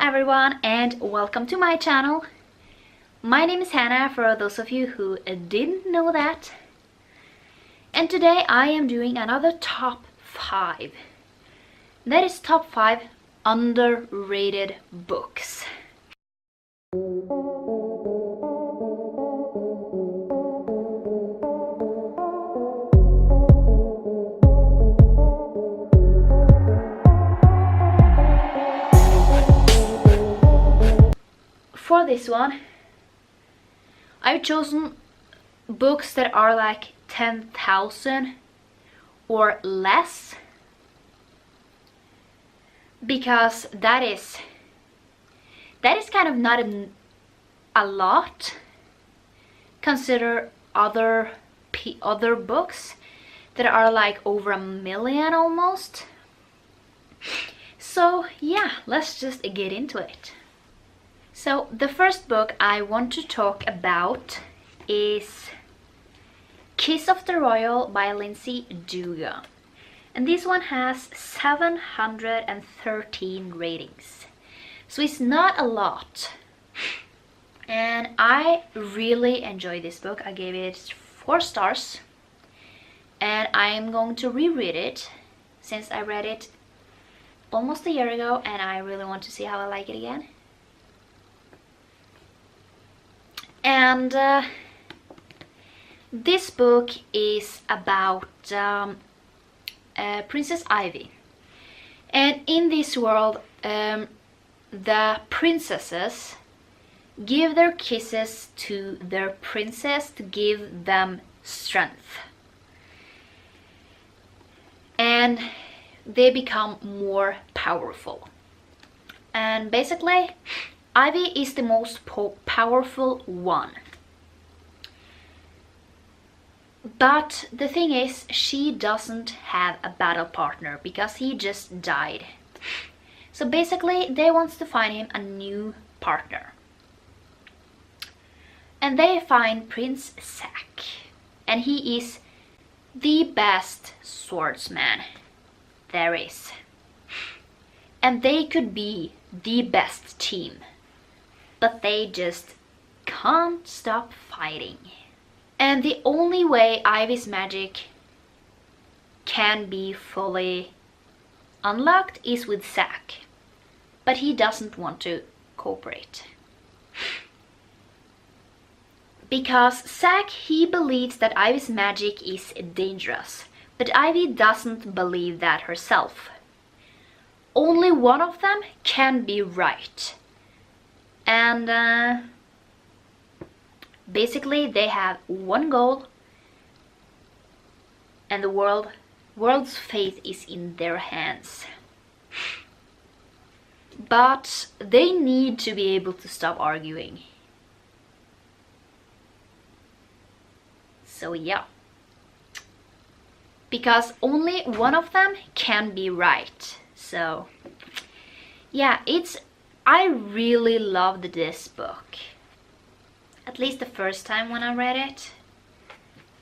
everyone and welcome to my channel. My name is Hannah, for those of you who didn't know that. And today I am doing another top 5. That is top 5 underrated books. For this one, I've chosen books that are like 10,000 or less, because that is kind of not a lot. Consider other books that are like over 1 million almost. So yeah, let's just get into it. So the first book I want to talk about is Kiss of the Royal by Lindsay Dugan. And this one has 713 ratings. So it's not a lot. And I really enjoyed this book. I gave it 4 stars. And I am going to reread it since I read it almost a year ago and I really want to see how I like it again. And this book is about Princess Ivy. And in this world, the princesses give their kisses to their princess to give them strength. And they become more powerful. And basically, Ivy is the most powerful one. But the thing is, she doesn't have a battle partner because he just died. So basically, they want to find him a new partner. And they find Prince Zack. And he is the best swordsman there is. And they could be the best team. But they just can't stop fighting. And the only way Ivy's magic can be fully unlocked is with Zack. But he doesn't want to cooperate. Because Zack, he believes that Ivy's magic is dangerous. But Ivy doesn't believe that herself. Only one of them can be right. And basically they have one goal, and the world's fate is in their hands. But they need to be able to stop arguing. So yeah. Because only one of them can be right. So yeah, I really loved this book. At least the first time when I read it,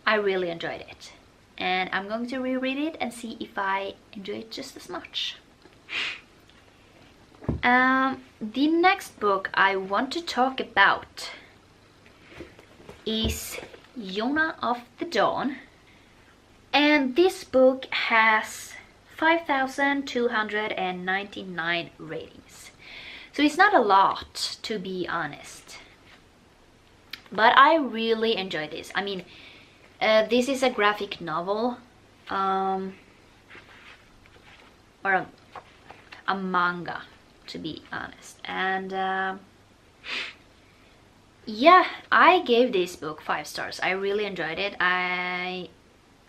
I really enjoyed it. And I'm going to reread it and see if I enjoy it just as much. The next book I want to talk about is Yona of the Dawn. And this book has 5,299 ratings. So it's not a lot, to be honest. But I really enjoyed this. I mean, this is a graphic novel. Or a manga, to be honest. And yeah, I gave this book 5 stars. I really enjoyed it. I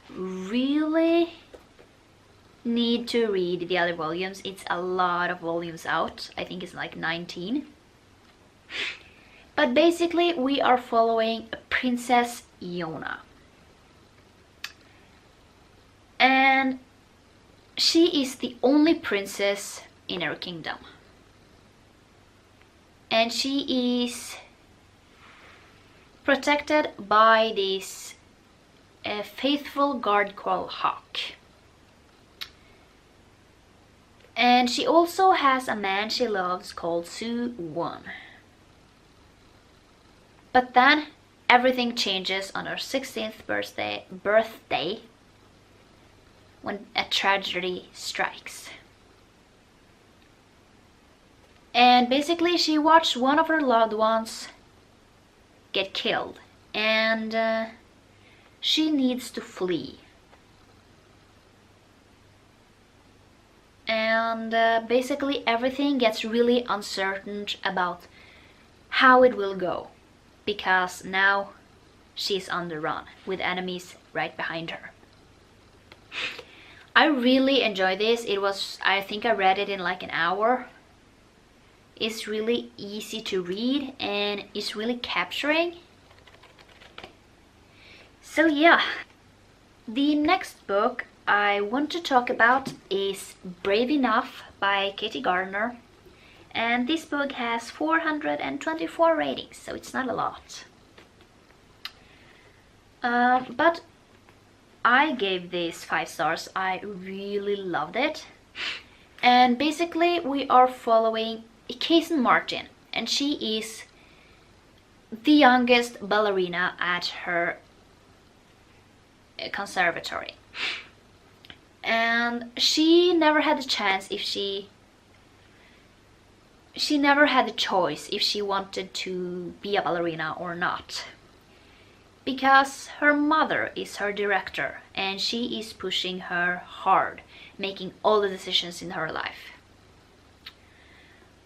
really need to read the other volumes. It's a lot of volumes out. I think it's like 19. But basically we are following Princess Yona. And she is the only princess in her kingdom. And she is protected by this faithful guard called Hawk. And she also has a man she loves called Soo-won. But then everything changes on her 16th birthday when a tragedy strikes. And basically she watched one of her loved ones get killed, and she needs to flee. And basically everything gets really uncertain about how it will go, because now she's on the run with enemies right behind her. I really enjoyed this. I think I read it in like an hour. It's really easy to read and it's really capturing. So yeah, the next book I want to talk about is Brave Enough by Katie Gardner. And this book has 424 ratings, so it's not a lot. But I gave this 5 stars. I really loved it. And basically we are following Kaysen Martin, and she is the youngest ballerina at her conservatory. And she never had the chance if she never had the choice if she wanted to be a ballerina or not, because her mother is her director and she is pushing her hard, making all the decisions in her life.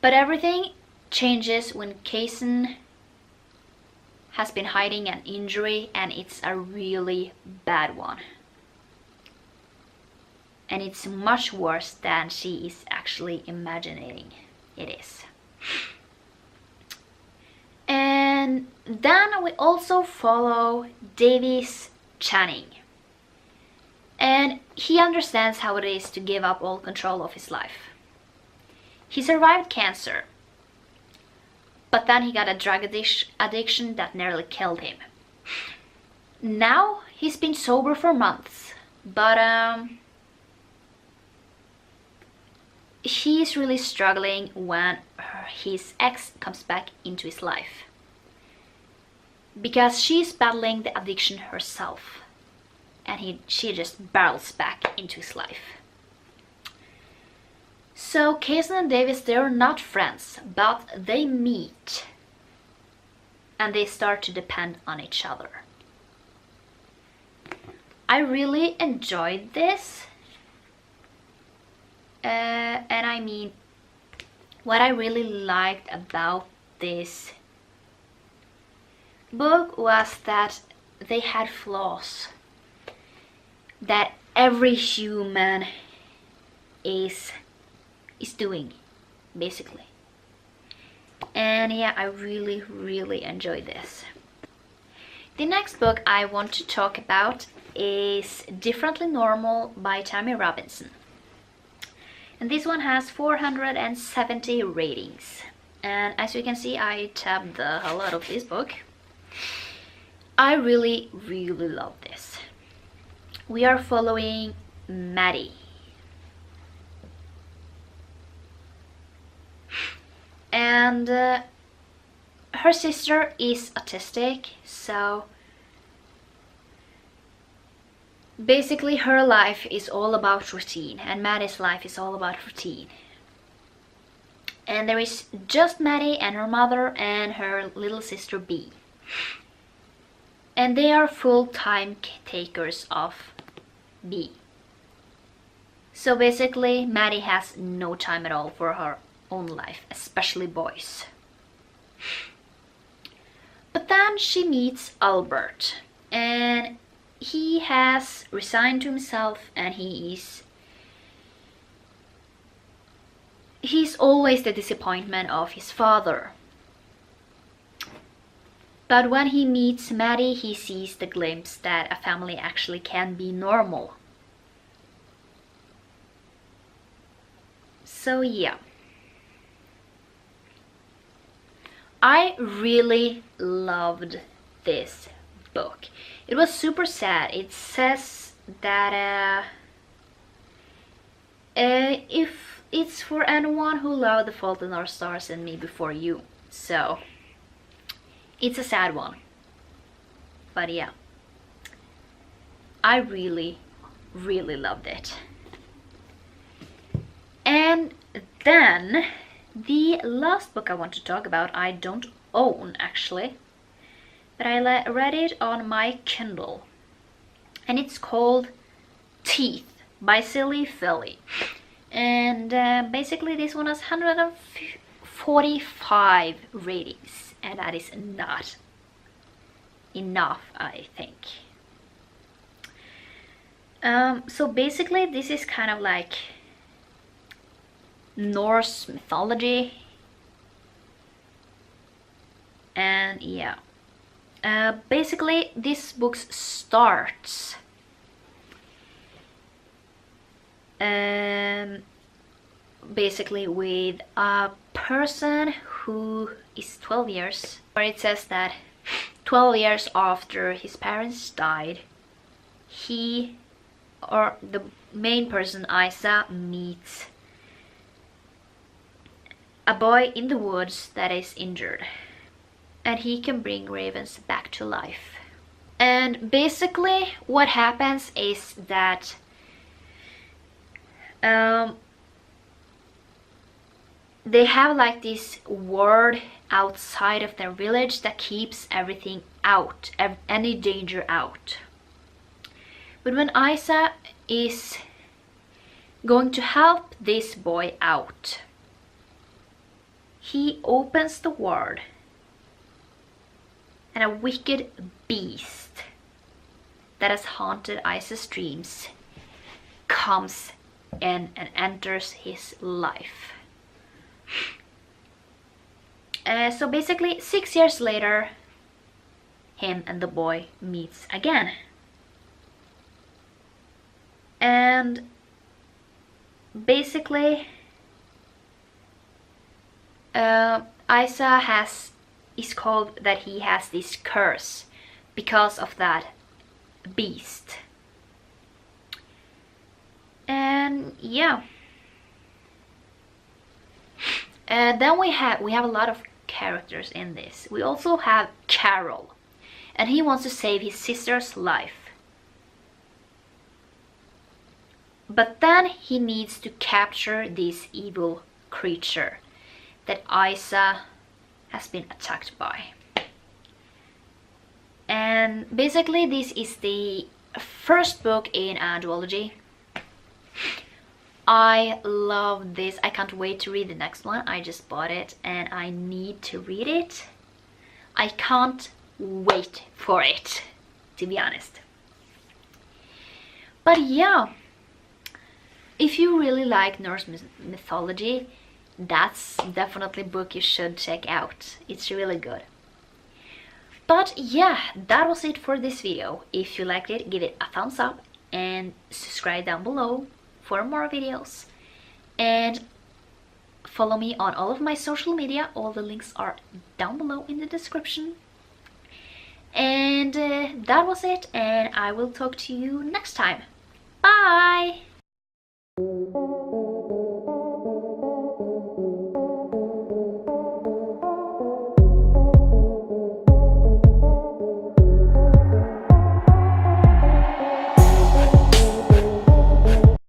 But everything changes when Kaysen has been hiding an injury, and it's a really bad one. And it's much worse than she is actually imagining it is. And then we also follow Davis Channing. And he understands how it is to give up all control of his life. He survived cancer, but then he got a drug addiction that nearly killed him. Now he's been sober for months, but he's really struggling when his ex comes back into his life, because she's battling the addiction herself, and she just barrels back into his life. So Kaysen and Davis, they're not friends, but they meet and they start to depend on each other. I really enjoyed this. And I mean, what I really liked about this book was that they had flaws that every human is doing, basically. And yeah, I really enjoyed this. The next book I want to talk about is Differently Normal by Tammy Robinson. And this one has 470 ratings. And as you can see, I tabbed the hell out of this book. I really love this. We are following Maddie. And her sister is autistic, so basically her life is all about routine, and Maddie's life is all about routine. And there is just Maddie and her mother and her little sister B. And they are full-time takers of B. So basically Maddie has no time at all for her own life, especially boys. But then she meets Albert, and he has resigned to himself, and he's always the disappointment of his father. But when he meets Maddie, he sees the glimpse that a family actually can be normal. So yeah, I really loved this book. It was super sad. It says that if it's for anyone who loved The Fault in Our Stars and Me Before You. So it's a sad one, but yeah, I really loved it. And then the last book I want to talk about, I don't own actually, but I read it on my Kindle, and it's called Teeth by Silly Philly. And basically this one has 145 ratings, and that is not enough, I think. So basically this is kind of like Norse mythology, and yeah, basically this book starts basically with a person who is 12 years, where it says that 12 years after his parents died, he, or the main person, Isa, meets a boy in the woods that is injured, and he can bring ravens back to life. And basically what happens is that they have like this ward outside of their village that keeps everything out, any danger out. But when Isa is going to help this boy out, he opens the ward, and a wicked beast that has haunted Isa's dreams comes in and enters his life. So basically 6 years later, him and the boy meets again, and basically Isa is called that he has this curse because of that beast. And yeah, then we have a lot of characters in this. We also have Carol, and he wants to save his sister's life, but then he needs to capture this evil creature that Isa has been attacked by. And basically this is the first book in a duology. I love this. I can't wait to read the next one. I just bought it and I need to read it. I can't wait for it, to be honest. But yeah, if you really like Norse mythology, that's definitely a book you should check out. It's really good. But yeah, that was it for this video. If you liked it, give it a thumbs up and subscribe down below for more videos. And follow me on all of my social media. All the links are down below in the description. And that was it, and I will talk to you next time. Bye!